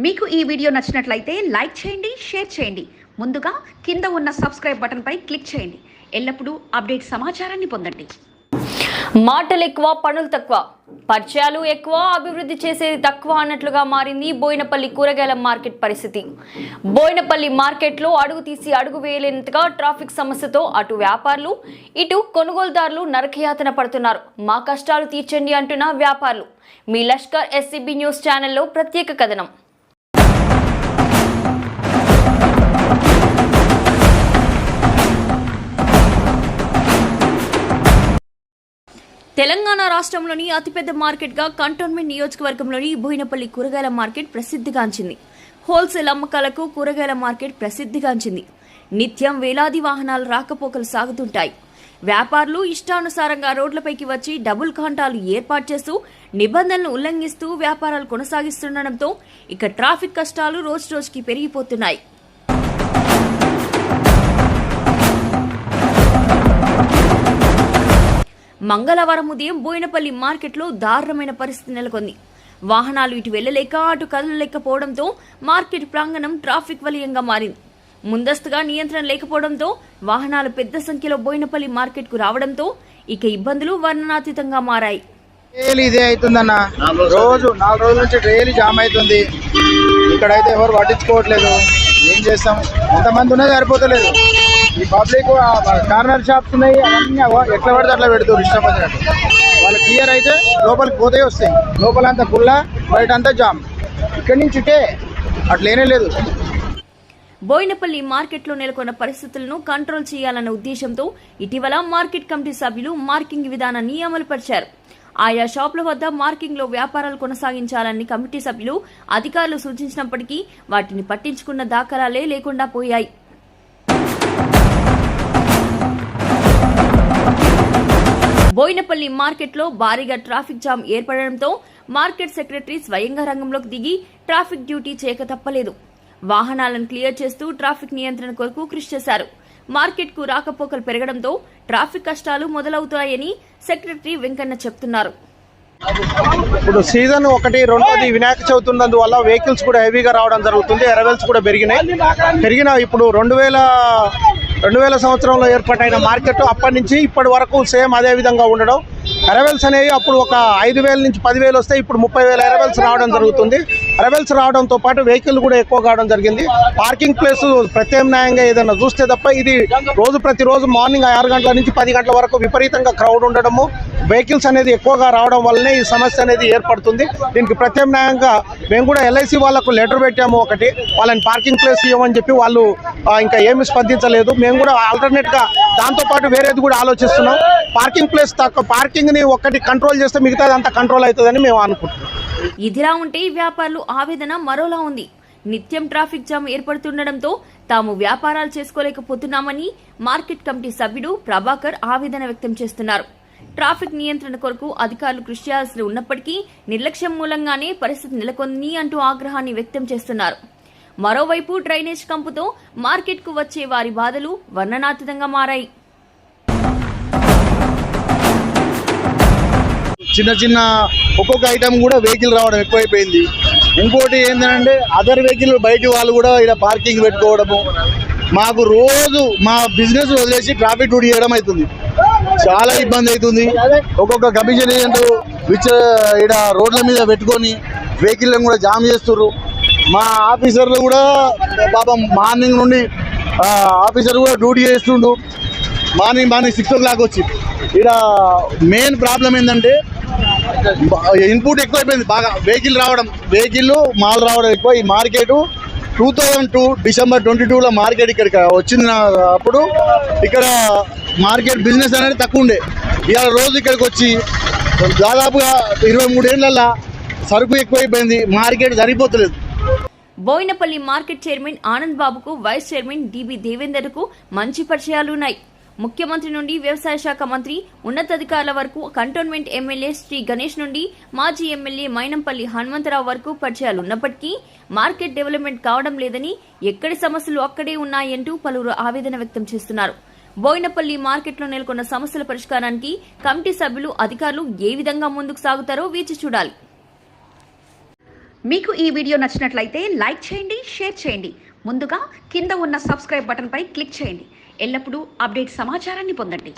మీకు ఈ వీడియో నచ్చినట్లయితే లైక్ చేయండి, షేర్ చేయండి. ముందుగా కింద ఉన్న సబ్స్క్రైబ్ బటన్ పై క్లిక్ చేయండి. ఎల్లప్పుడూ అప్డేట్ సమాచారాన్ని పొందండి. మాటలు ఎక్కువ, పనులు తక్కువ, పరిచయాలు ఎక్కువ, అభివృద్ధి చేసేది తక్కువ అన్నట్లుగా మారింది బోయినపల్లి కూరగాయల మార్కెట్ పరిస్థితి. బోయినపల్లి మార్కెట్లో అడుగు తీసి అడుగు వేయలేనంతగా ట్రాఫిక్ సమస్యతో అటు వ్యాపారులు, ఇటు కొనుగోలుదారులు నరకయాతన పడుతున్నారు. మా కష్టాలు తీర్చండి అంటున్న వ్యాపారులు. మీ లష్కర్ SCB న్యూస్ ఛానల్లో ప్రత్యేక కథనం. తెలంగాణ రాష్ట్రంలోని అతిపెద్ద మార్కెట్గా కంటోన్మెంట్ నియోజకవర్గంలోని బోయినపల్లి కూరగాయల మార్కెట్ ప్రసిద్ధిగాంచింది. హోల్సేల్ అమ్మకాలకు కూరగాయల మార్కెట్ ప్రసిద్ధిగాంచింది. నిత్యం వేలాది వాహనాలు రాకపోకలు సాగుతుంటాయి. వ్యాపారులు ఇష్టానుసారంగా రోడ్లపైకి వచ్చి డబుల్ కాంటాలు ఏర్పాటు చేస్తూ నిబంధనలు ఉల్లంఘిస్తూ వ్యాపారాలు కొనసాగిస్తుండటంతో ఇక ట్రాఫిక్ కష్టాలు రోజురోజుకి పెరిగిపోతున్నాయి. మంగళవారం ఉదయం బోయినపల్లి మార్కెట్లో దారుణమైన పరిస్థితి నెలకొంది. వాహనాలు ఇటు వెళ్లలేక అటు కదలలేకపోవడంతో మార్కెట్ ప్రాంగణం ట్రాఫిక్ వలయంగా మారింది. ముందస్తుగా నియంత్రణ లేకపోవడంతో వాహనాలు పెద్ద సంఖ్యలో బోయినపల్లి మార్కెట్ కు రావడంతో ఇక ఇబ్బందులు వర్ణనాతీతంగా మారాయి. ఇదే అవుతుందన్న, రోజు 4 రోజుల నుంచి డైలీ జామ్ అవుతుంది. ఇక్కడైతే ఎవరు పట్టించుకోవట్లేదు. ఏం చేస్తాం, ఎంతమంది ఉన్నది సరిపోతలేదు. ఈ పబ్లిక్ కార్నర్ షాప్స్ ఉన్నాయి, అవన్నీ ఎట్లా పడితే అట్లా పెడుతుంది ఇష్టం వచ్చినట్టు. వాళ్ళు క్లియర్ అయితే లోపలికి పోతే వస్తాయి. లోపలంతా కుళ్ళ, బయట అంతా జామ్. ఇక్కడి నుంచి అట్లేనే లేదు. బోయినపల్లి మార్కెట్లో నెలకొన్న పరిస్థితులను కంట్రోల్ చేయాలన్న ఉద్దేశంతో ఇటీవల మార్కెట్ కమిటీ సభ్యులు మార్కింగ్ విధానాన్ని అమలుపరిచారు. ఆయా షాపుల వద్ద మార్కింగ్ లో వ్యాపారాలు కొనసాగించాలని కమిటీ సభ్యులు అధికారులు సూచించినప్పటికీ వాటిని పట్టించుకున్న దాఖలాలే లేకుండా పోయాయి. బోయినపల్లి మార్కెట్లో భారీగా ట్రాఫిక్ జామ్ ఏర్పడడంతో మార్కెట్ సెక్రటరీ స్వయంగా రంగంలోకి దిగి ట్రాఫిక్ డ్యూటీ చేయక తప్పలేదు. వాహనాలను క్లియర్ చేస్తూ ట్రాఫిక్ నియంత్రణ కొరకు కృషి చేశారు. మార్కెట్ కు రాకపోకలు పెరగడంతో ట్రాఫిక్ కష్టాలు మొదలవుతాయని సెక్రటరీ వెంకన్న చెప్తున్నారు. ఇప్పుడు సీజన్ 1, 2 వినాయక చవితి ఉన్నందువల్ల వెహికల్స్ కూడా హెవీగా రావడం జరుగుతుంది. అరైవల్స్ కూడా పెరిగిన ఇప్పుడు 2000 సంవత్సరంలో ఏర్పాటైన మార్కెట్ అప్పటి నుంచి ఇప్పటి వరకు సేమ్ అదే విధంగా ఉండడం. అరైవల్స్ అనేవి అప్పుడు ఒక 5,000 నుంచి 10,000 వస్తే ఇప్పుడు 30,000 అరైవల్స్ రావడం జరుగుతుంది. అరైవల్స్ రావడంతో పాటు వెహికల్ కూడా ఎక్కువ కావడం జరిగింది. పార్కింగ్ ప్లేస్ ప్రత్యామ్నాయంగా ఏదైనా చూస్తే తప్ప ఇది ప్రతిరోజు మార్నింగ్ 6 గంటల నుంచి 10 గంటల వరకు విపరీతంగా క్రౌడ్ ఉండడము, వెహికల్స్ అనేది ఎక్కువగా రావడం వల్లనే ఈ సమస్య అనేది ఏర్పడుతుంది. దీనికి ప్రత్యామ్నాయంగా మేము కూడా LIC వాళ్ళకు లెటర్ పెట్టాము. ఒకటి వాళ్ళని పార్కింగ్ ప్లేస్ ఇవ్వమని చెప్పి వాళ్ళు ఇంకా ఏమి స్పందించలేదు. మేము కూడా ఆల్టర్నేట్ గా దాంతోపాటు వేరేది కూడా ఆలోచిస్తున్నాం. పార్కింగ్ ప్లేస్ తక్కువ, పార్కింగ్ ని ఒకటి కంట్రోల్ చేస్తే మిగతాది అంతా కంట్రోల్ అవుతుందని మేము అనుకుంటున్నాం. ఇదిలా ఉంటే వ్యాపారులు ఆవేదన మరోలా ఉంది. నిత్యం ట్రాఫిక్ జామ్ ఏర్పడుతుండటంతో తాము వ్యాపారాలు చేసుకోలేకపోతున్నామని మార్కెట్ కమిటీ సభ్యుడు ప్రభాకర్ ఆవేదన వ్యక్తం చేస్తున్నారు. ట్రాఫిక్ నియంత్రణ కొరకు అధికారులు కృషి చేయాల్సి ఉన్నప్పటికీ నిర్లక్ష్యం మూలంగానే పరిస్థితి నెలకొంది అంటూ ఆగ్రహాన్ని వ్యక్తం చేస్తున్నారు. మరోవైపు డ్రైనేజ్ కంపుతో మార్కెట్ కు వచ్చే వారి బాధలు వర్ణనాతీతంగా మారాయి. చిన్న ఒక్కొక్క ఐటమ్ కూడా వెహికల్ రావడం ఎక్కువైపోయింది. ఇంకోటి ఏంటంటే అదర్ వెహికల్ బయట వాళ్ళు కూడా ఇక్కడ పార్కింగ్ పెట్టుకోవడము. మాకు రోజు మా బిజినెస్ వదిలేసి ట్రాఫిక్ డ్యూటీ చేయడం అవుతుంది. చాలా ఇబ్బంది అవుతుంది. ఒక్కొక్క కమిషన్ ఏజెంట్ ఇక్కడ రోడ్ల మీద పెట్టుకొని వెహికల్ని కూడా జామ్ చేస్తున్నారు. మా ఆఫీసర్లు కూడా పాపం మార్నింగ్ నుండి ఆఫీసర్ కూడా డ్యూటీ చేస్తుండు. మార్నింగ్ 6 o'clock వచ్చి ఇక్కడ మెయిన్ ప్రాబ్లం ఏంటంటే ఇన్పుట్ ఎక్కువైపోయింది. బాగా వెహికల్ మాల్ రావడం ఎక్కువ. ఈ మార్కెట్ 2002 December 22లో మార్కెట్ ఇక్కడికి వచ్చినప్పుడు ఇక్కడ మార్కెట్ బిజినెస్ అనేది తక్కువ ఉండే. ఇవాళ రోజు ఇక్కడికి వచ్చి దాదాపుగా 23 ఏళ్లలో సరుకు ఎక్కువైపోయింది. మార్కెట్ సరిపోతలేదు. బోయినపల్లి మార్కెట్ చైర్మన్ ఆనంద్ బాబుకు వైస్ చైర్మన్ DB దేవేందర్కు మంచి పరిచయాలున్నాయి. ముఖ్యమంత్రి నుండి వ్యవసాయ శాఖ మంత్రి ఉన్నతాధికారుల వరకు కంటోన్మెంట్ ఎమ్మెల్యే శ్రీ గణేష్ నుండి మాజీ ఎమ్మెల్యే మైనంపల్లి హనుమంతరావు వరకు పరిచయాలున్నప్పటికీ మార్కెట్ డెవలప్మెంట్ కావడం లేదని, ఎక్కడి సమస్యలు అక్కడే ఉన్నాయంటూ పలువురు ఆవేదన వ్యక్తం చేస్తున్నారు. బోయినపల్లి మార్కెట్లో నెలకొన్న సమస్యల పరిష్కారానికి కమిటీ సభ్యులు, అధికారులు ఏ విధంగా ముందుకు సాగుతారో వేచి చూడాలి. మీకు ఈ వీడియో నచ్చినట్లయితే లైక్ చేయండి, షేర్ చేయండి. ముందుగా కింద ఉన్న సబ్స్క్రైబ్ బటన్పై క్లిక్ చేయండి. ఎల్లప్పుడూ అప్డేట్ సమాచారాన్ని పొందండి.